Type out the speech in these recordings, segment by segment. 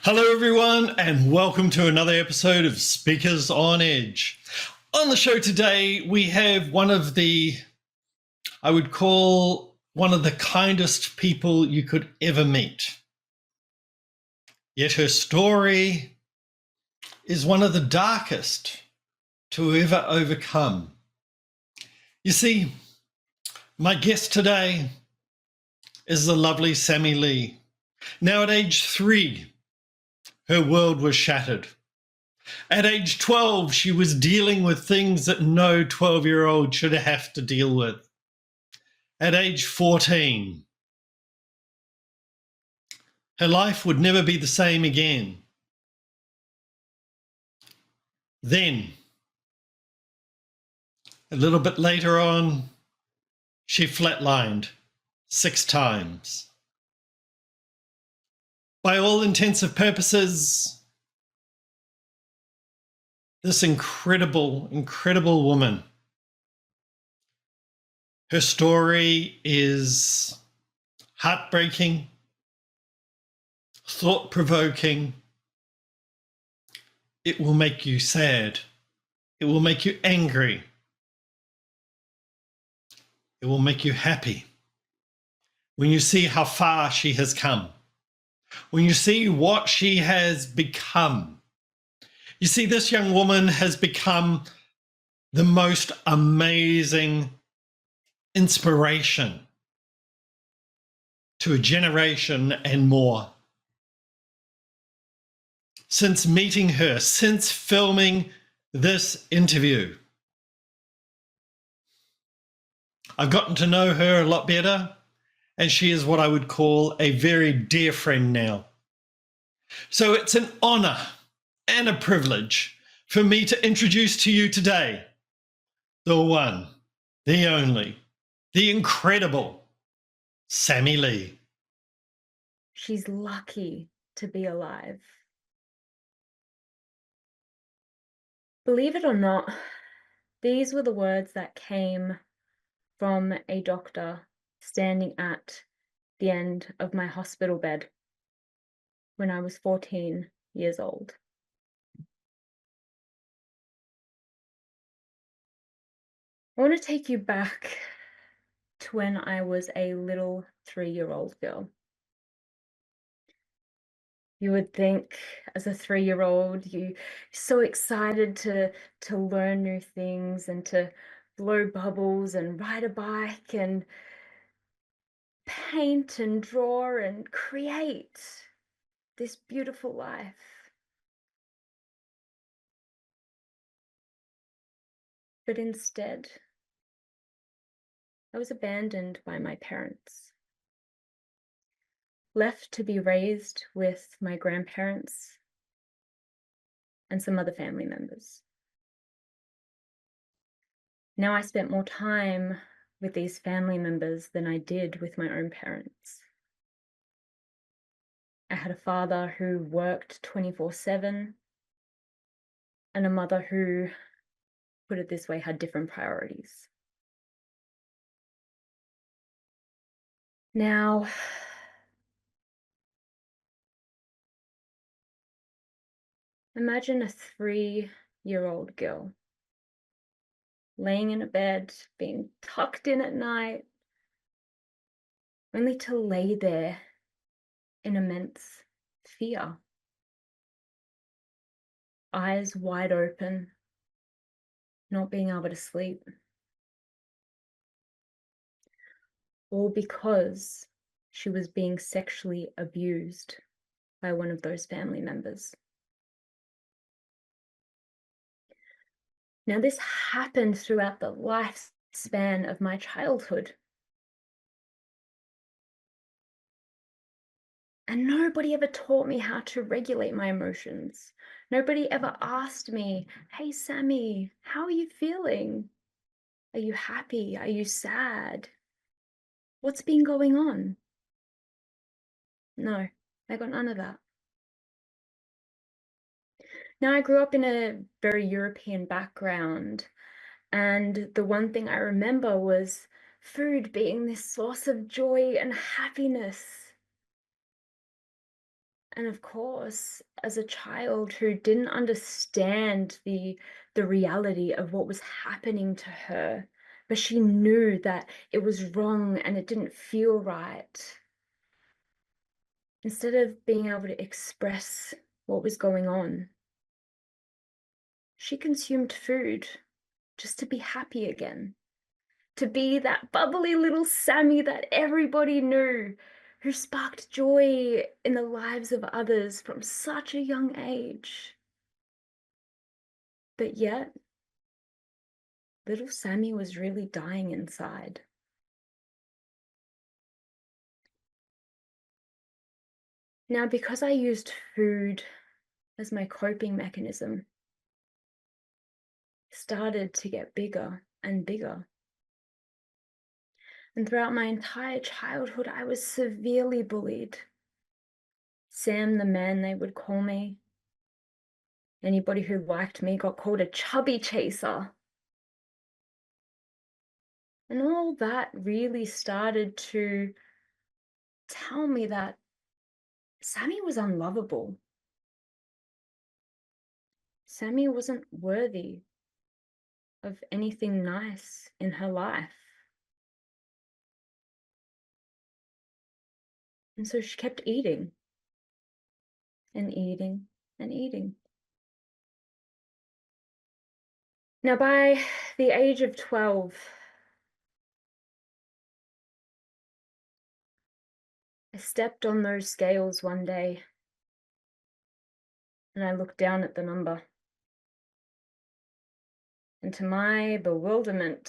Hello, everyone, and welcome to another episode of Speakers on Edge. On the show today, we have I would call one of the kindest people you could ever meet. Yet her story is one of the darkest to ever overcome. You see, my guest today is the lovely Sammie Lee. Now at age 3, her world was shattered. At age 12, she was dealing with things that no 12-year-old should have to deal with. At age 14, her life would never be the same again. Then, a little bit later on, she flatlined 6 times. By all intents and purposes, this incredible, incredible woman, her story is heartbreaking, thought-provoking. It will make you sad. It will make you angry. It will make you happy when you see how far she has come, when you see what she has become. You see, this young woman has become the most amazing inspiration to a generation and more. Since meeting her, since filming this interview, I've gotten to know her a lot better, and she is what I would call a very dear friend now. So it's an honor and a privilege for me to introduce to you today the one, the only, the incredible Sammie Lee. She's lucky to be alive. Believe it or not, these were the words that came from a doctor standing at the end of my hospital bed when I was 14 years old. I want to take you back to when I was a little 3-year-old girl. You would think as a 3-year-old, you're so excited to learn new things and to blow bubbles and ride a bike and paint and draw and create this beautiful life. But instead, I was abandoned by my parents, left to be raised with my grandparents and some other family members. Now I spent more time with these family members than I did with my own parents. I had a father who worked 24/7 and a mother who, put it this way, had different priorities. Now, imagine a 3-year-old girl laying in a bed, being tucked in at night, only to lay there in immense fear. Eyes wide open, not being able to sleep. All because she was being sexually abused by one of those family members. Now, this happened throughout the lifespan of my childhood. And nobody ever taught me how to regulate my emotions. Nobody ever asked me, "Hey, Sammie, how are you feeling? Are you happy? Are you sad? What's been going on?" No, I got none of that. Now, I grew up in a very European background, and the one thing I remember was food being this source of joy and happiness. And of course, as a child who didn't understand the reality of what was happening to her, but she knew that it was wrong and it didn't feel right. Instead of being able to express what was going on, she consumed food just to be happy again, to be that bubbly little Sammie that everybody knew, who sparked joy in the lives of others from such a young age. But yet, little Sammie was really dying inside. Now, because I used food as my coping mechanism, it started to get bigger and bigger. And throughout my entire childhood, I was severely bullied. Sam the man, they would call me. Anybody who liked me got called a chubby chaser. And all that really started to tell me that Sammie was unlovable. Sammie wasn't worthy of anything nice in her life. And so she kept eating and eating and eating. Now, by the age of 12, I stepped on those scales one day and I looked down at the number. And to my bewilderment,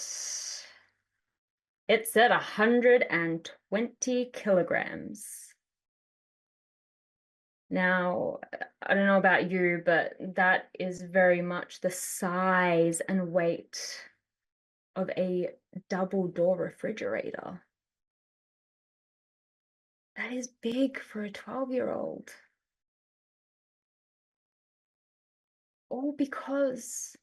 it said 120 kilograms. Now, I don't know about you, but that is very much the size and weight of a double-door refrigerator. That is big for a 12-year-old. All because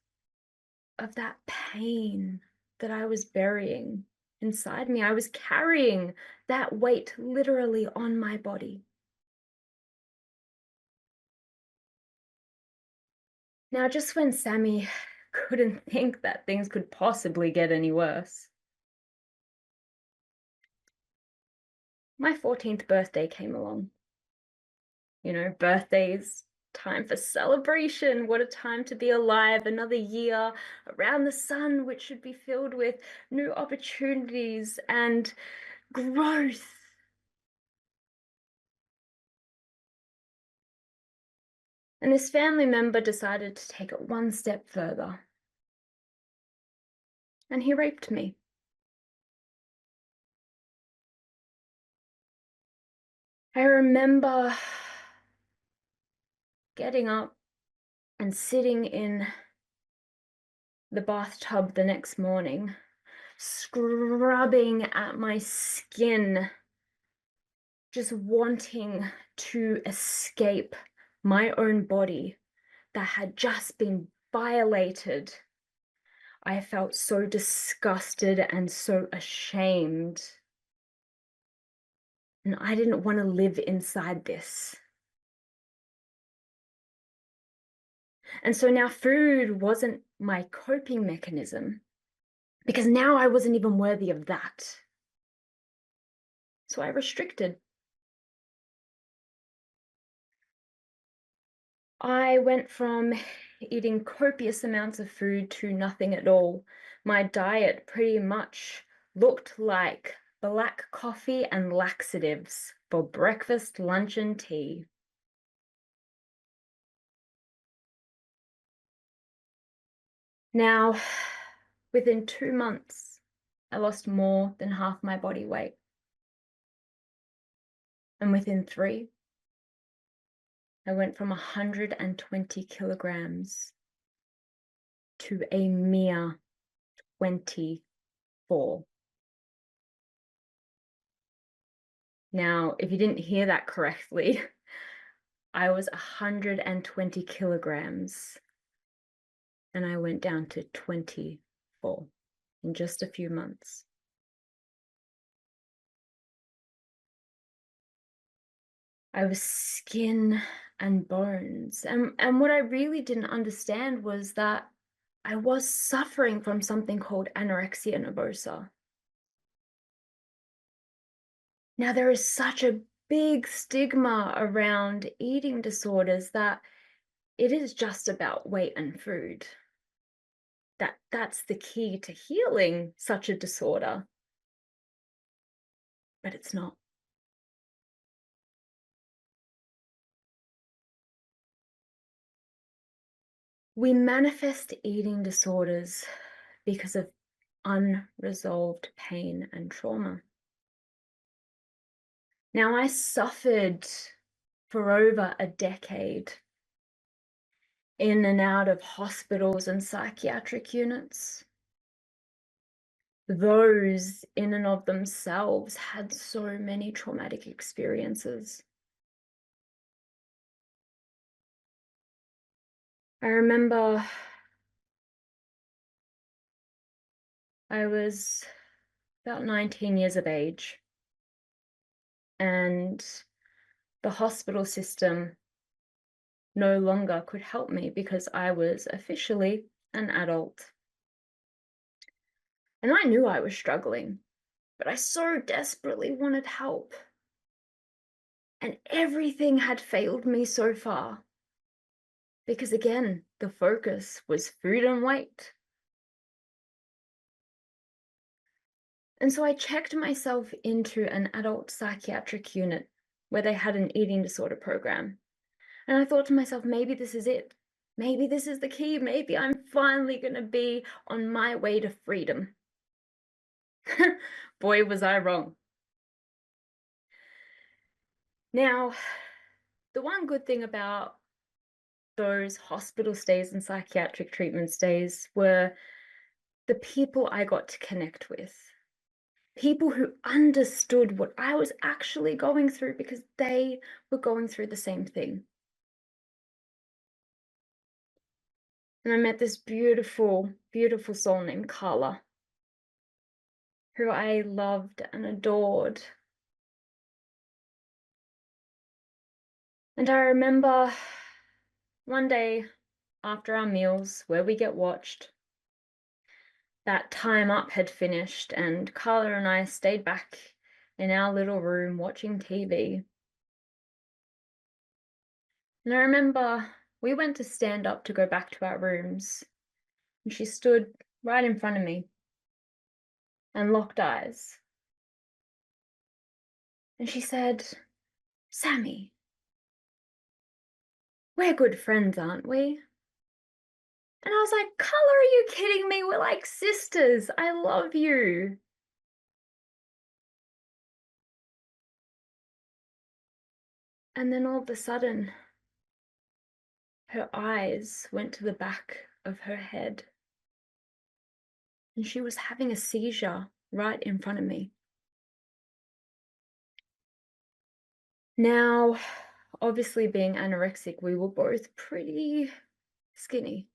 of that pain that I was burying inside me. I was carrying that weight literally on my body. Now, just when Sammie couldn't think that things could possibly get any worse, my 14th birthday came along. You know, birthdays, time for celebration. What a time to be alive. Another year around the sun, which should be filled with new opportunities and growth. And this family member decided to take it one step further. And he raped me. I remember getting up and sitting in the bathtub the next morning, scrubbing at my skin, just wanting to escape my own body that had just been violated. I felt so disgusted and so ashamed. And I didn't want to live inside this. And so now food wasn't my coping mechanism, because now I wasn't even worthy of that. So I restricted. I went from eating copious amounts of food to nothing at all. My diet pretty much looked like black coffee and laxatives for breakfast, lunch, and tea. Now, within 2 months, I lost more than half my body weight. And within 3, I went from 120 kilograms to a mere 24. Now, if you didn't hear that correctly, I was 120 kilograms and I went down to 24 in just a few months. I was skin and bones. And what I really didn't understand was that I was suffering from something called anorexia nervosa. Now, there is such a big stigma around eating disorders that it is just about weight and food. That's the key to healing such a disorder, but it's not. We manifest eating disorders because of unresolved pain and trauma. Now, I suffered for over a decade in and out of hospitals and psychiatric units. Those in and of themselves had so many traumatic experiences. I remember I was about 19 years of age, and the hospital system no longer could help me because I was officially an adult. And I knew I was struggling, but I so desperately wanted help. And everything had failed me so far. Because again, the focus was food and weight. And so I checked myself into an adult psychiatric unit where they had an eating disorder program. And I thought to myself, maybe this is it. Maybe this is the key. Maybe I'm finally going to be on my way to freedom. Boy, was I wrong. Now, the one good thing about those hospital stays and psychiatric treatment stays were the people I got to connect with. People who understood what I was actually going through because they were going through the same thing. And I met this beautiful, beautiful soul named Carla, who I loved and adored. And I remember one day after our meals, where we get watched, that time up had finished, and Carla and I stayed back in our little room watching TV. And I remember we went to stand up to go back to our rooms, and she stood right in front of me and locked eyes. And she said, "Sammie, we're good friends, aren't we?" And I was like, "Carla, are you kidding me? We're like sisters. I love you." And then all of a sudden, her eyes went to the back of her head, and she was having a seizure right in front of me. Now, obviously being anorexic, we were both pretty skinny.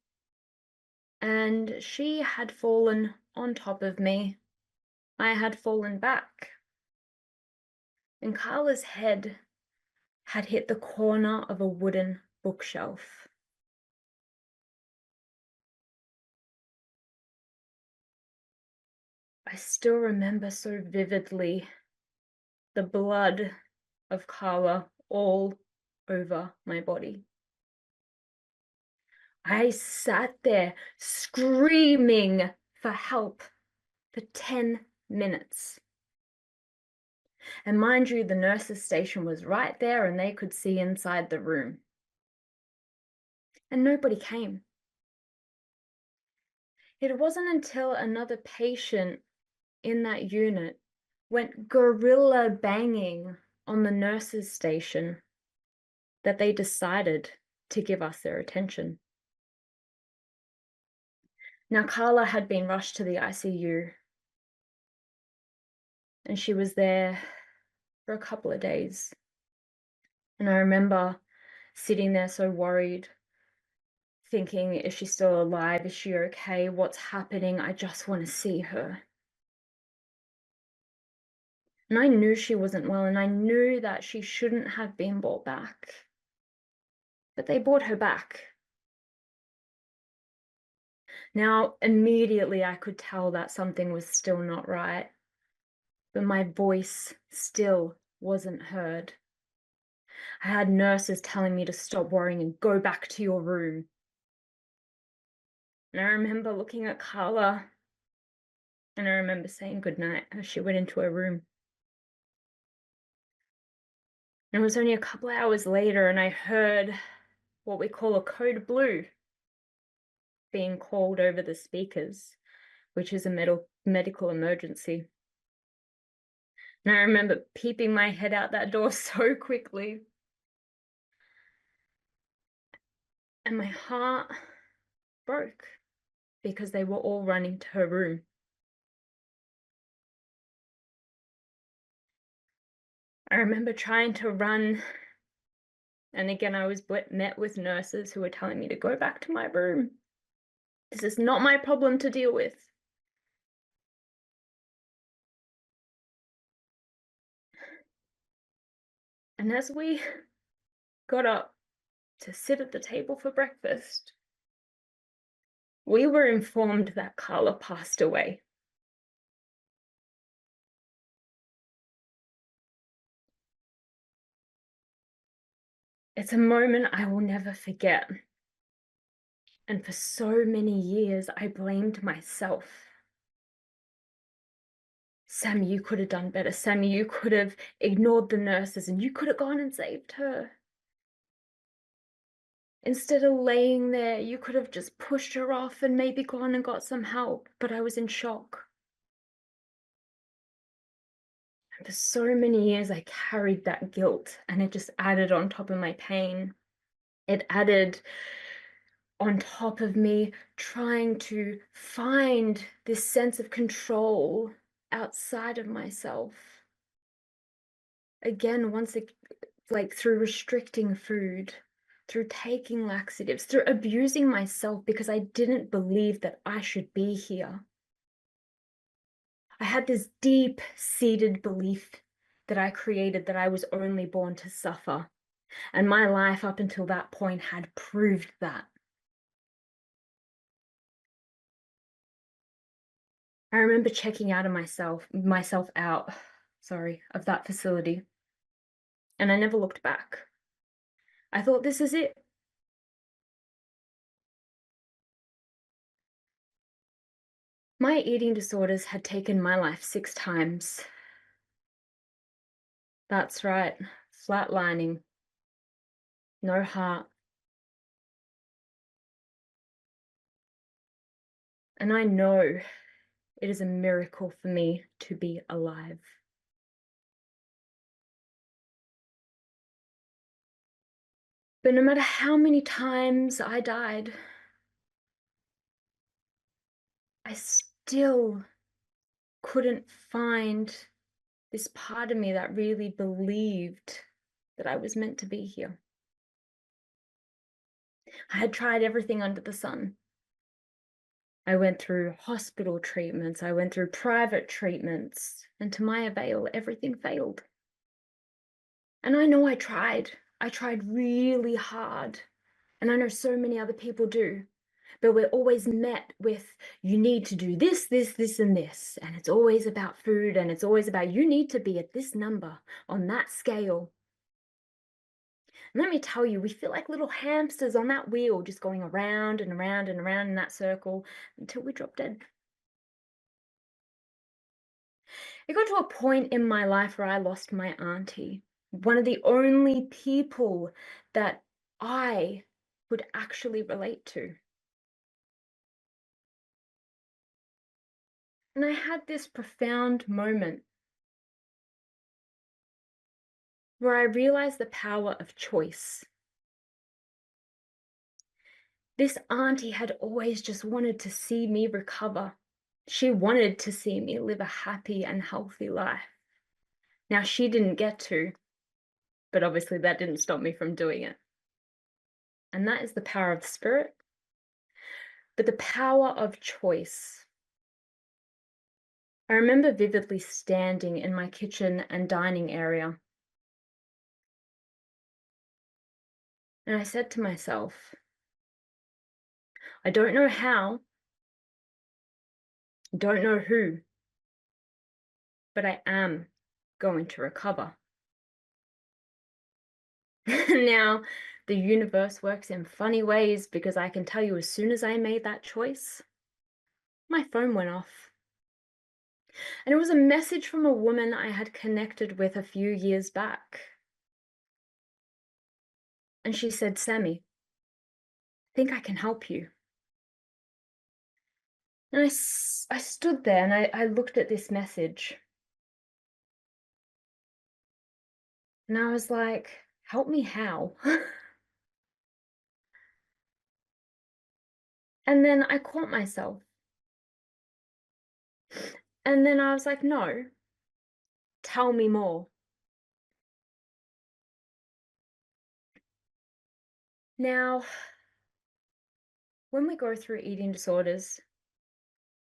And she had fallen on top of me. I had fallen back. And Carla's head had hit the corner of a wooden bookshelf. I still remember so vividly the blood of Carla all over my body. I sat there screaming for help for 10 minutes. And mind you, the nurse's station was right there and they could see inside the room. And nobody came. It wasn't until another patient in that unit went gorilla banging on the nurse's station that they decided to give us their attention. Now, Carla had been rushed to the ICU, and she was there for a couple of days. And I remember sitting there so worried, thinking, is she still alive? Is she okay? What's happening? I just want to see her. And I knew she wasn't well, and I knew that she shouldn't have been brought back. But they brought her back. Now, immediately I could tell that something was still not right, but my voice still wasn't heard. I had nurses telling me to stop worrying and go back to your room. And I remember looking at Carla, and I remember saying goodnight as she went into her room. And it was only a couple hours later, and I heard what we call a code blue being called over the speakers, which is a medical emergency. And I remember peeping my head out that door so quickly. And my heart broke because they were all running to her room. I remember trying to run, and again, I was met with nurses who were telling me to go back to my room. This is not my problem to deal with. And as we got up to sit at the table for breakfast, we were informed that Carla passed away. It's a moment I will never forget. And for so many years, I blamed myself. Sammie, you could have done better. Sammie, you could have ignored the nurses and you could have gone and saved her. Instead of laying there, you could have just pushed her off and maybe gone and got some help, but I was in shock. And for so many years, I carried that guilt, and it just added on top of my pain. It added on top of me trying to find this sense of control outside of myself. Again, like through restricting food, through taking laxatives, through abusing myself because I didn't believe that I should be here. I had this deep-seated belief that I created that I was only born to suffer, and my life up until that point had proved that. I remember checking out of myself out, of that facility, and I never looked back. I thought, this is it. My eating disorders had taken my life 6 times. That's right, flatlining, no heart. And I know it is a miracle for me to be alive. But no matter how many times I died, I still couldn't find this part of me that really believed that I was meant to be here. I had tried everything under the sun. I went through hospital treatments, I went through private treatments, and to my avail, everything failed. And I know I tried really hard, and I know so many other people do, but we're always met with, you need to do this, this, this, and this, and it's always about food, and it's always about, you need to be at this number on that scale. And let me tell you, we feel like little hamsters on that wheel, just going around and around and around in that circle until we drop dead. It got to a point in my life where I lost my auntie, one of the only people that I could actually relate to. And I had this profound moment where I realized the power of choice. This auntie had always just wanted to see me recover. She wanted to see me live a happy and healthy life. Now, she didn't get to, but obviously that didn't stop me from doing it. And that is the power of the spirit, but the power of choice. I remember vividly standing in my kitchen and dining area, and I said to myself, I don't know how, don't know who, but I am going to recover. Now, the universe works in funny ways because I can tell you as soon as I made that choice, my phone went off. And it was a message from a woman I had connected with a few years back. And she said, Sammie, I think I can help you. And I stood there and I looked at this message. And I was like, help me how? And then I caught myself. And then I was like, no, tell me more. Now, when we go through eating disorders,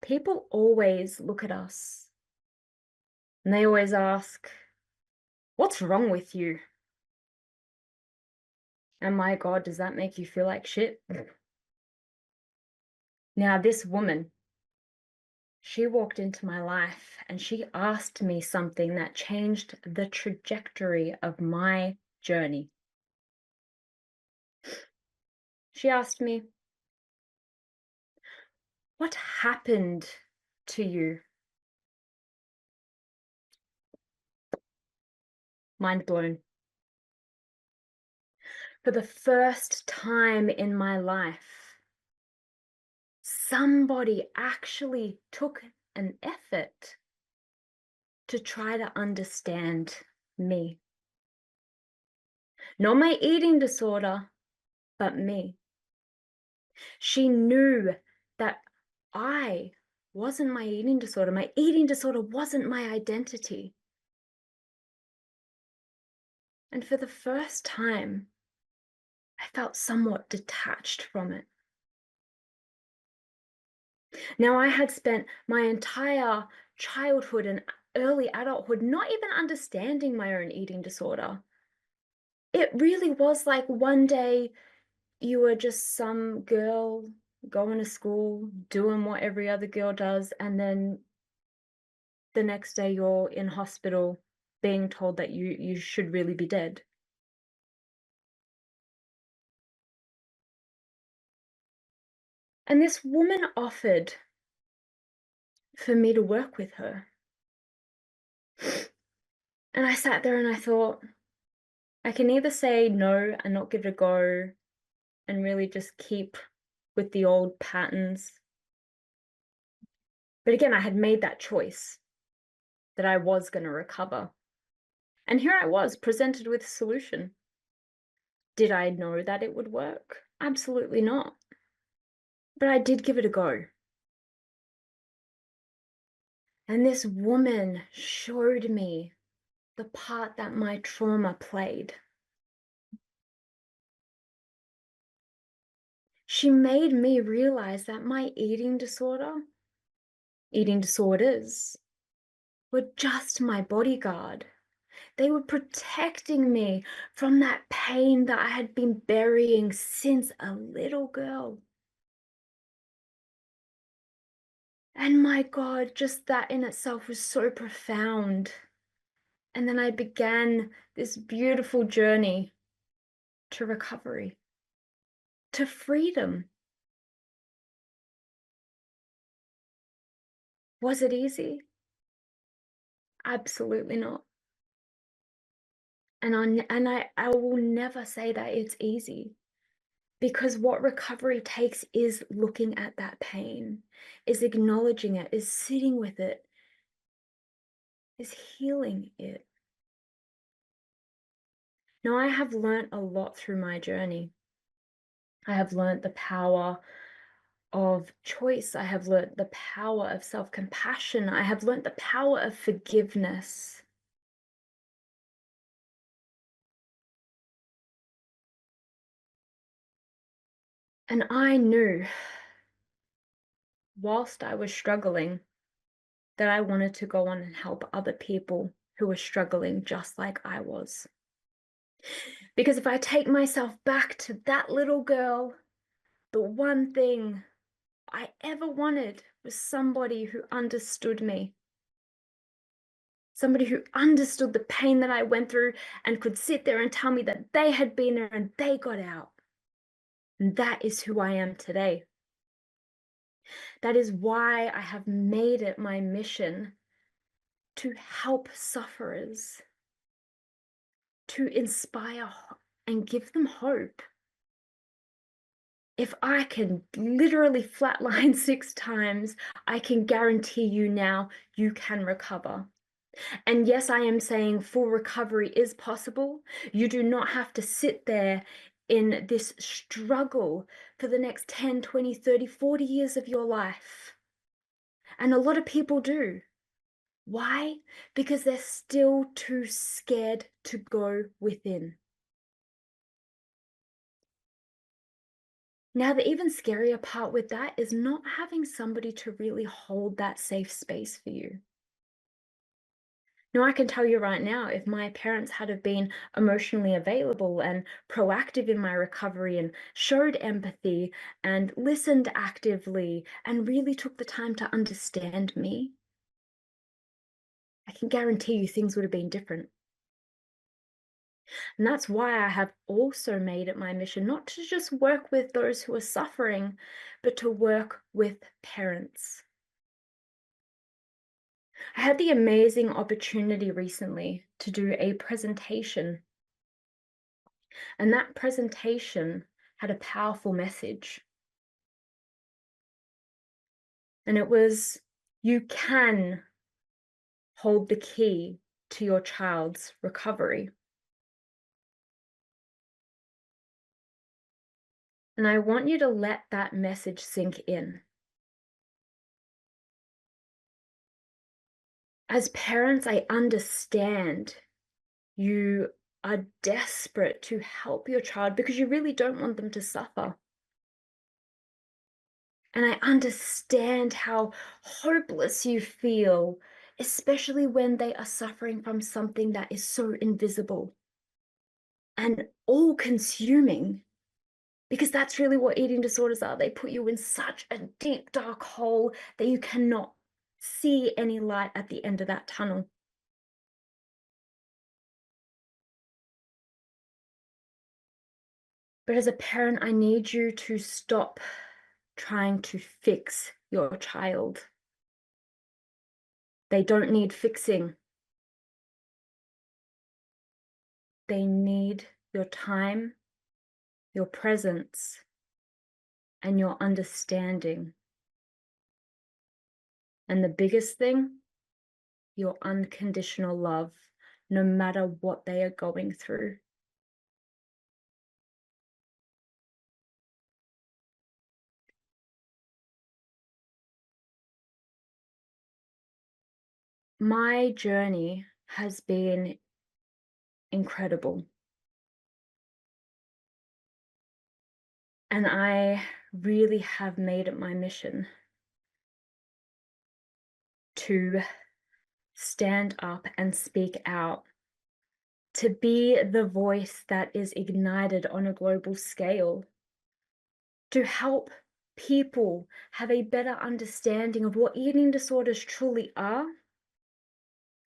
people always look at us and they always ask, what's wrong with you? And my God, does that make you feel like shit? Now, this woman, she walked into my life and she asked me something that changed the trajectory of my journey. She asked me, what happened to you? Mind blown. For the first time in my life, somebody actually took an effort to try to understand me. Not my eating disorder, but me. She knew that I wasn't my eating disorder. My eating disorder wasn't my identity. And for the first time, I felt somewhat detached from it. Now, I had spent my entire childhood and early adulthood not even understanding my own eating disorder. It really was like one day you were just some girl going to school, doing what every other girl does, and then the next day you're in hospital being told that you should really be dead. And this woman offered for me to work with her. And I sat there and I thought, I can either say no and not give it a go and really just keep with the old patterns. But again, I had made that choice that I was going to recover. And here I was presented with a solution. Did I know that it would work? Absolutely not. But I did give it a go. And this woman showed me the part that my trauma played. She made me realize that my eating disorders, were just my bodyguard. They were protecting me from that pain that I had been burying since a little girl. And my God, just that in itself was so profound. And then I began this beautiful journey to recovery, to freedom. Was it easy? Absolutely not. And I will never say that it's easy, because what recovery takes is looking at that pain, is acknowledging it, is sitting with it, is healing it. Now, I have learned a lot through my journey. I have learned the power of choice. I have learned the power of self-compassion. I have learned the power of forgiveness. And I knew, whilst I was struggling, that I wanted to go on and help other people who were struggling just like I was. Because if I take myself back to that little girl, the one thing I ever wanted was somebody who understood me. Somebody who understood the pain that I went through and could sit there and tell me that they had been there and they got out. And that is who I am today. That is why I have made it my mission to help sufferers, to inspire and give them hope. If I can literally flatline 6 times, I can guarantee you now you can recover. And yes, I am saying full recovery is possible. You do not have to sit there in this struggle for the next 10, 20, 30, 40 years of your life. And a lot of people do. Why? Because they're still too scared to go within. Now, the even scarier part with that is not having somebody to really hold that safe space for you. Now, I can tell you right now, if my parents had have been emotionally available and proactive in my recovery and showed empathy and listened actively and really took the time to understand me, I can guarantee you things would have been different. And that's why I have also made it my mission not to just work with those who are suffering, but to work with parents. I had the amazing opportunity recently to do a presentation, and that presentation had a powerful message. And it was, you can hold the key to your child's recovery. And I want you to let that message sink in. As parents, I understand you are desperate to help your child because you really don't want them to suffer. And I understand how hopeless you feel, especially when they are suffering from something that is so invisible and all-consuming, because that's really what eating disorders are. They put you in such a deep, dark hole that you cannot see any light at the end of that tunnel. But as a parent, I need you to stop trying to fix your child. They don't need fixing. They need your time, your presence, and your understanding. And the biggest thing, your unconditional love, no matter what they are going through. My journey has been incredible. And I really have made it my mission to stand up and speak out, to be the voice that is ignited on a global scale, to help people have a better understanding of what eating disorders truly are,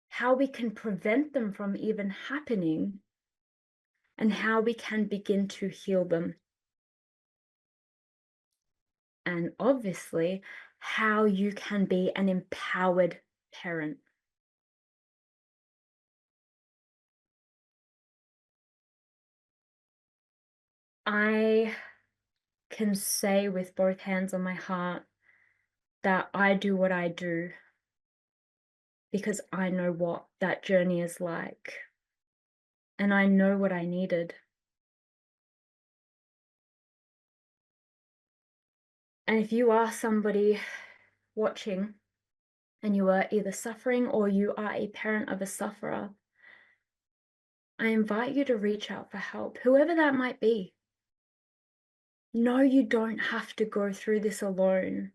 how we can prevent them from even happening, and how we can begin to heal them. And obviously, how you can be an empowered parent. I can say with both hands on my heart that I do what I do because I know what that journey is like. And I know what I needed. And if you are somebody watching and you are either suffering or you are a parent of a sufferer, I invite you to reach out for help, whoever that might be. No, you don't have to go through this alone.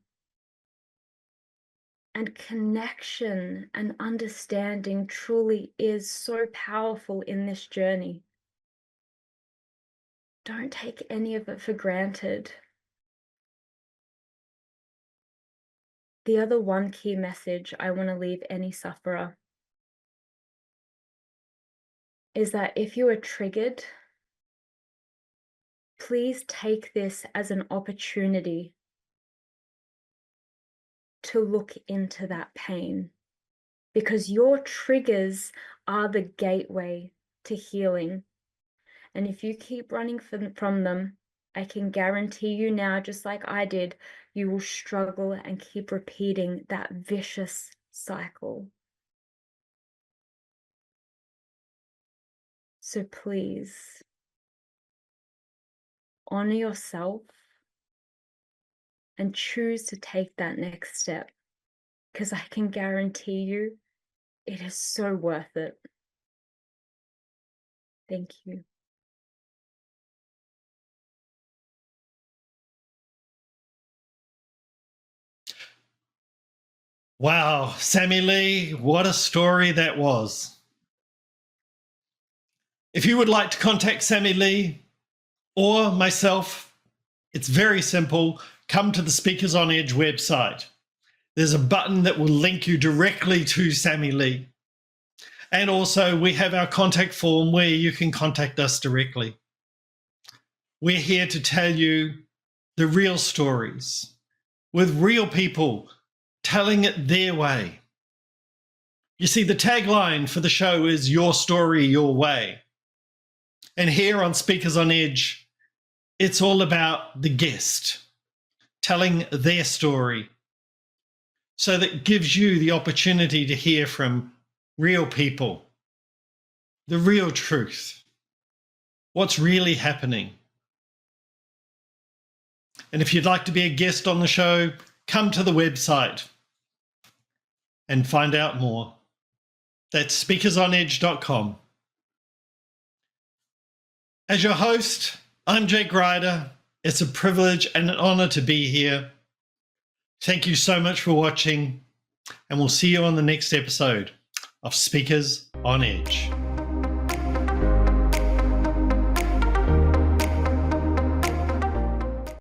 And connection and understanding truly is so powerful in this journey. Don't take any of it for granted. The other one key message I want to leave any sufferer is that if you are triggered, please take this as an opportunity to look into that pain, because your triggers are the gateway to healing. And if you keep running from them, I can guarantee you now, just like I did, you will struggle and keep repeating that vicious cycle. So please, honor yourself and choose to take that next step, because I can guarantee you it is so worth it. Thank you. Wow, Sammie Lee, what a story that was. If you would like to contact Sammie Lee or myself, it's very simple. Come to the Speakers on Edge website. There's a button that will link you directly to Sammie Lee. And also we have our contact form where you can contact us directly. We're here to tell you the real stories with real people telling it their way. You see, the tagline for the show is "Your Story, Your Way." And here on Speakers on Edge, it's all about the guest telling their story. So that gives you the opportunity to hear from real people, the real truth, what's really happening. And if you'd like to be a guest on the show, come to the website and find out more. That's speakersonedge.com. As your host, I'm Jake Ryder. It's a privilege and an honor to be here. Thank you so much for watching, and we'll see you on the next episode of Speakers on Edge.